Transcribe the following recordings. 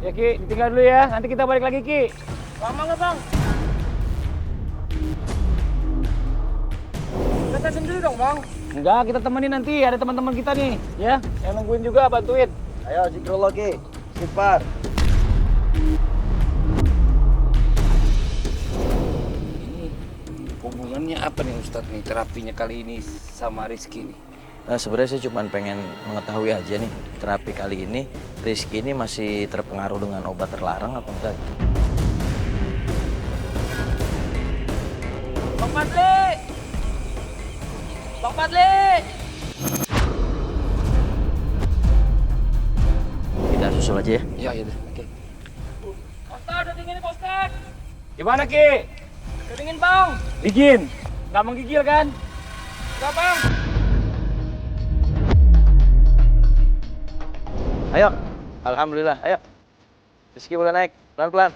Ya Ki, ditinggal dulu ya. Nanti kita balik lagi Ki. Lama nggak bang? Kita sendiri dong bang. Enggak, kita temenin nanti. Ada teman-teman kita nih, ya. Yang nungguin juga, bantuin. Ayo, zikrullah Ki. Istighfar. Ini hubungannya apa nih Ustadz nih terapinya kali ini sama Rizky nih? Nah, sebenarnya saya cuma pengen mengetahui aja nih, terapi kali ini Rizky ini masih terpengaruh dengan obat terlarang apa enggak? Bang Padli! Bang Padli! Kita susul aja ya. Ya, ya, oke. Ustad, udah dingin nih Pak Ustad. Gimana Ki? Udah dingin bang. Dingin. Nggak menggigil kan? Enggak bang. Ayo. Alhamdulillah, ayo. Rizky boleh naik, pelan-pelan.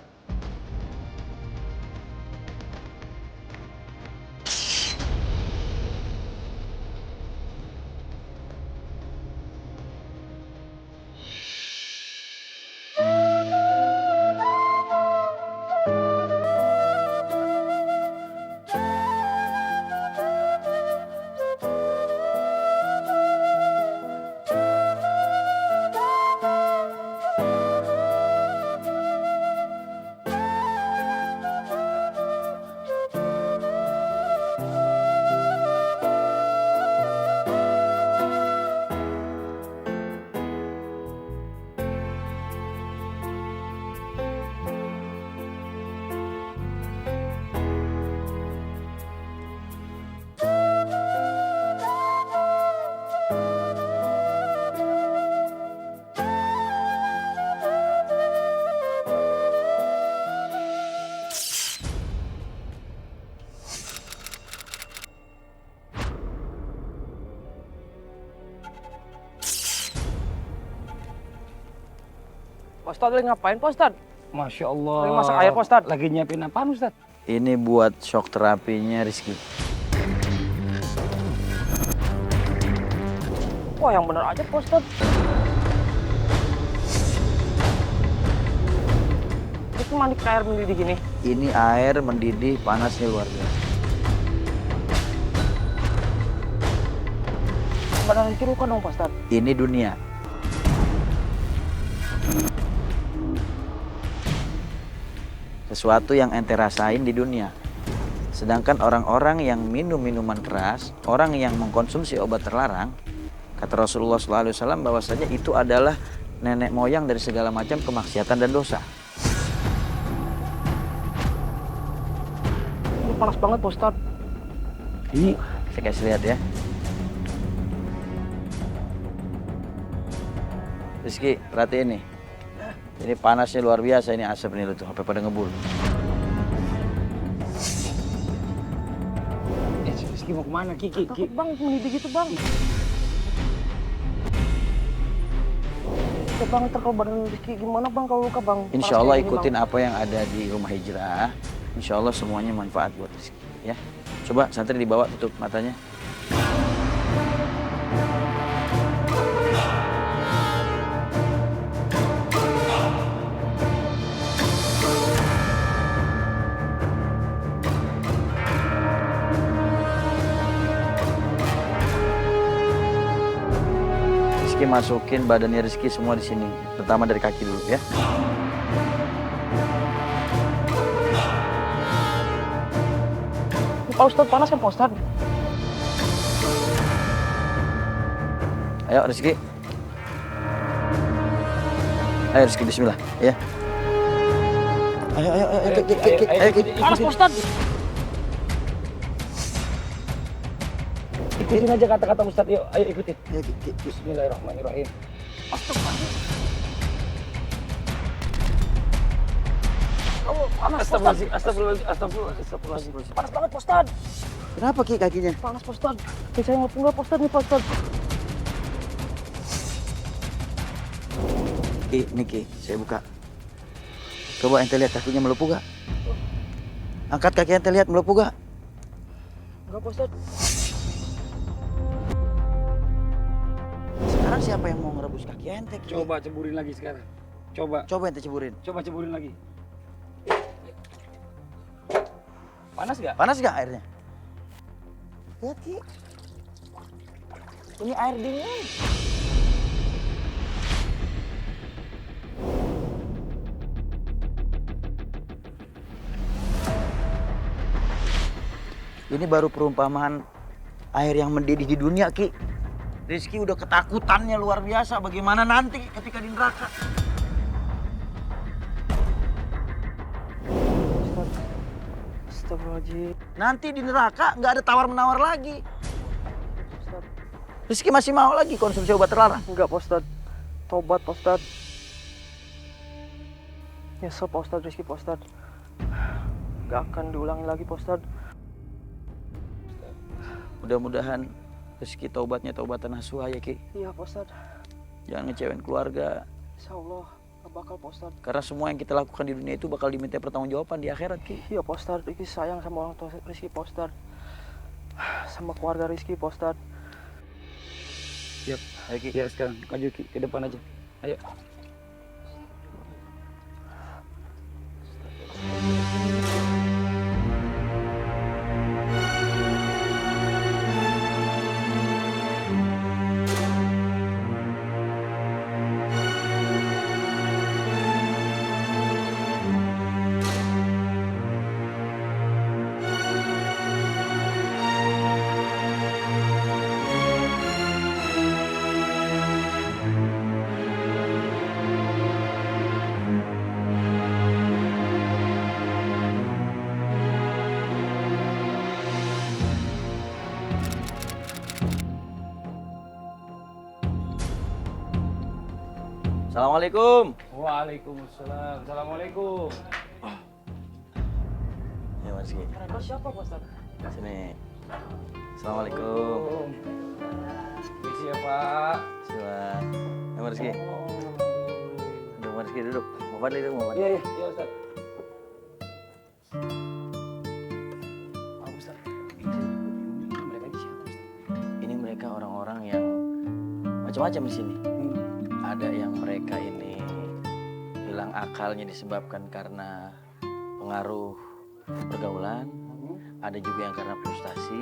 Pak Ustad lagi ngapain Pak Ustad? Masya Allah. Lagi masak air, Pak Ustadz. Lagi nyiapin apaan Ustadz? Ini buat shock terapinya Rizky. Wah yang bener aja Pak Ustad. Itu mandi ke air mendidih gini. Ini air mendidih, panasnya luar biasa. Badan Rizky luka dong Pak Ustad. Ini dunia. Sesuatu yang ente rasain di dunia. Sedangkan orang-orang yang minum minuman keras, orang yang mengkonsumsi obat terlarang, kata Rasulullah SAW bahwasanya itu adalah nenek moyang dari segala macam kemaksiatan dan dosa. Ini panas banget Pak Ustad. Ini saya kasih lihat ya. Rizky, perhatiin nih. Ini panasnya luar biasa, ini asap nih tuh, sampai pada ngebul. Rizky mau kemana Ki? Takut bang, mendidih gitu bang. Itu bang, ntar kalau badan Rizky gimana bang kalau luka bang? Insya Allah ikutin apa yang ada di rumah hijrah. Insya Allah semuanya manfaat buat Rizky. Ya, coba santri dibawa tutup matanya. Rizky masukin badannya Rizky semua di sini, terutama dari kaki dulu ya. Pak Ustad panas kan Pak Ustad? Ayo Rizky. Ayo Rizky, bismillah ya. Ayo, Panas Pak Ustad. Ikutin aja kata-kata Ustadz, yuk. Ayo ikutin. Bismillahirrahmanirrahim. Oh, panas Pak Ustad. Astagfirullahaladzim. Panas banget Pak Ustad. Kenapa Ki kakinya? Panas Pak Ustad. Kayak saya mau punggal Pak Ustad nih Pak Ustad. Ki, nih Ki, saya buka. Coba ente lihat kakinya melepuh gak? Angkat kaki ente lihat melepuh gak? Enggak Pak Ustad. Sekarang siapa yang mau ngerebus kaki ente? Ki? Coba ceburin lagi sekarang. Coba. Coba ente ceburin. Coba ceburin lagi. Panas gak? Panas gak airnya? Lihat Ki. Ini air dingin. Ini baru perumpamaan air yang mendidih di dunia, Ki. Rizky udah ketakutannya luar biasa. Bagaimana nanti ketika di neraka? Astagfirullahaladzim. Nanti di neraka nggak ada tawar-menawar lagi. Ustad. Rizky masih mau lagi konsumsi obat terlarang? Enggak Pak Ustad. Tobat Pak Ustad. Nyesel Pak Ustad, Rizky Pak Ustad. Gak akan diulangi lagi Pak Ustad. Mudah-mudahan Rizky taubatnya taubatan nasuha ya Ki. Iya Pak Ustad. Jangan ngecewain keluarga. Insya Allah gak bakal Pak Ustad. Karena semua yang kita lakukan di dunia itu bakal diminta pertanggungjawaban di akhirat Ki. Iya Pak Ustad, Rizky sayang sama orang tua Rizky Pak Ustad. Sama keluarga Rizky Pak Ustad. Siap. Ayo Ki. Ya sekarang maju Ki, ke depan aja. Ayo. Assalamualaikum. Waalaikumsalam. Assalamualaikum. Ya Mas Ki. Mereka siapa Pak Ustad? Sini. Assalamualaikum. Misi ya Pak. Silakan. Ya Mas Ki. Duduk Mas Ki duduk. Mau Fadli duduk mau Fadli. Iya iya iya Ustaz. Pak Ustaz. Mereka ini siapa Ustaz? Ini mereka orang-orang yang macam-macam di sini. Ada yang mereka ini hilang akalnya disebabkan karena pengaruh pergaulan, ada juga yang karena frustasi,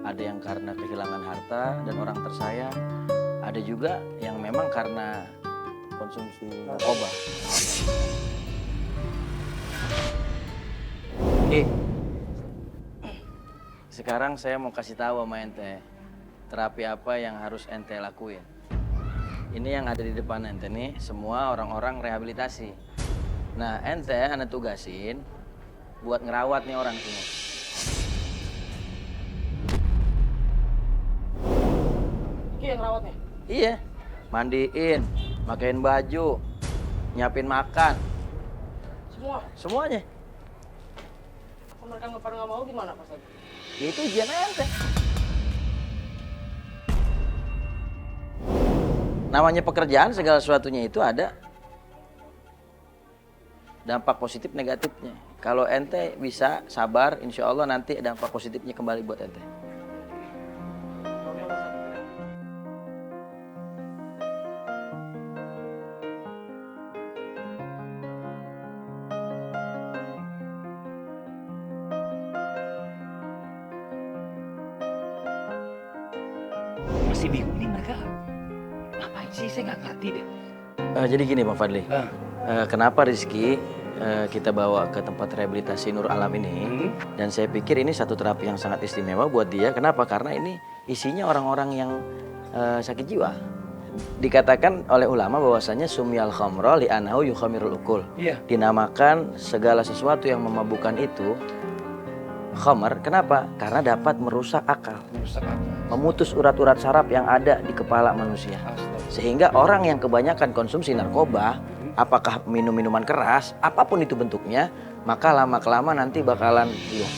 ada yang karena kehilangan harta dan orang tersayang, ada juga yang memang karena konsumsi narkoba. Sekarang saya mau kasih tahu sama ente terapi apa yang harus ente lakuin. Ini yang ada di depan ente nih, semua orang-orang rehabilitasi. Nah, ente ane tugasin buat ngerawat nih orang semua. Iki yang rawat nih? Iya, mandiin, makain baju, nyiapin makan, Semua? semuanya. Kalau mereka nggak pada nggak mau gimana Pak Ustad? Itu ujian ente. Namanya pekerjaan, segala sesuatunya itu ada dampak positif negatifnya. Kalau ente bisa sabar, insya Allah nanti dampak positifnya kembali buat ente. Masih bingung nih mereka. Ngapain sih? Saya nggak ngerti deh. Jadi gini Bang Fadli, kenapa Rizky kita bawa ke tempat rehabilitasi Nur Alam ini? Dan saya pikir ini satu terapi yang sangat istimewa buat dia. Kenapa? Karena ini isinya orang-orang yang sakit jiwa. Dikatakan oleh ulama bahwasanya sumyal khamra li anahu yukhamirul ukul. Iya. Dinamakan segala sesuatu yang memabukkan itu khamar. Kenapa? Karena dapat merusak akal, Merusak apa? memutus urat-urat saraf yang ada di kepala manusia. Astaga. Sehingga orang yang kebanyakan konsumsi narkoba, apakah minum-minuman keras, apapun itu bentuknya, maka lama-kelamaan nanti bakalan hilang.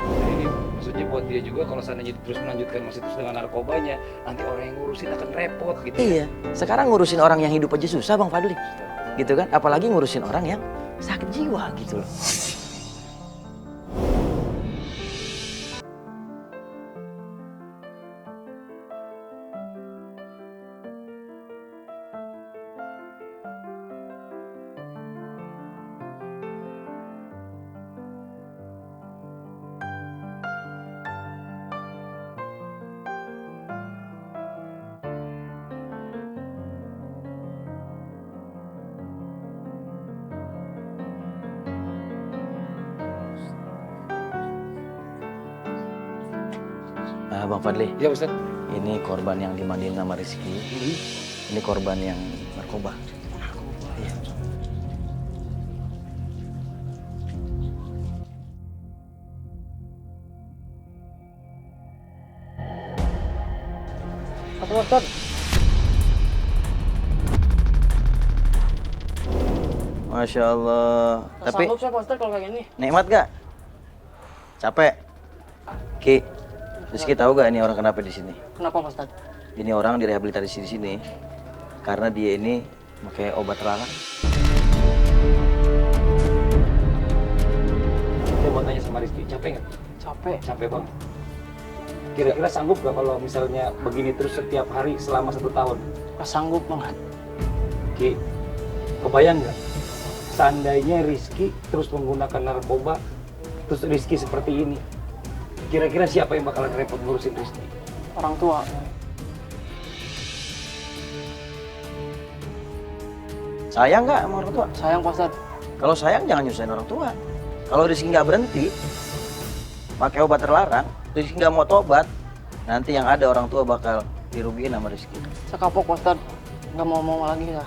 Ini maksudnya buat dia juga kalau seandainya terus melanjutkan masih terus dengan narkobanya, nanti orang yang ngurusin akan repot gitu. Iya, sekarang ngurusin orang yang hidup aja susah Bang Fadli. Gitu kan? Apalagi ngurusin orang yang sakit jiwa gitu loh. Bang Fadli, Ya Ustaz. ini korban yang dimandiin nama Rizky. Ini korban yang narkoba. Iya. Apa Ustaz? Masya Allah. Nggak Tapi sanggup saya Pak Ustaz kalau kayak gini. nikmat gak? Capek? Ki, Rizky tahu gak ini orang kenapa di sini? Kenapa Pak Ustaz? Ini orang direhabilitasi di sini karena dia ini pakai obat terlarang. Saya mau tanya sama Rizky, capek nggak? Capek. Capek banget. Kira-kira sanggup nggak kalau misalnya begini terus setiap hari selama 1 tahun? Nggak sanggup banget. Ki, kebayang nggak? Seandainya Rizky terus menggunakan narkoba, terus Rizky seperti ini, kira-kira siapa yang bakalan repot ngurusin Rizky? Orang tua. Sayang nggak sama orang tua? Sayang Pak Ustaz. Kalau sayang jangan nyusahin orang tua. Kalau Rizky nggak berhenti pakai obat terlarang, Rizky nggak mau tobat, nanti yang ada orang tua bakal dirugiin sama Rizky. Saya kapok Pak Ustaz. Nggak mau lagi ya.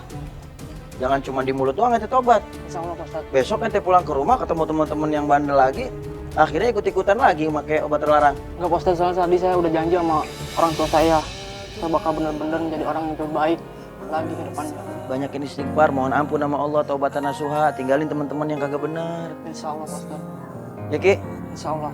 Jangan cuma di mulut doang ente tobat. Insya Allah Pak Ustaz. Besok ente pulang ke rumah ketemu teman-teman yang bandel lagi, akhirnya ikut-ikutan lagi pakai obat terlarang. Nggak Pak Ustaz, soalnya tadi saya udah janji sama orang tua saya. Saya bakal benar-benar menjadi orang yang terbaik lagi ke depannya. Banyakin istighfar, mohon ampun sama Allah, taubatan nasuha, tinggalin teman-teman yang kagak benar. Insya Allah Pak Ustaz. Ya Ki, Insya Allah.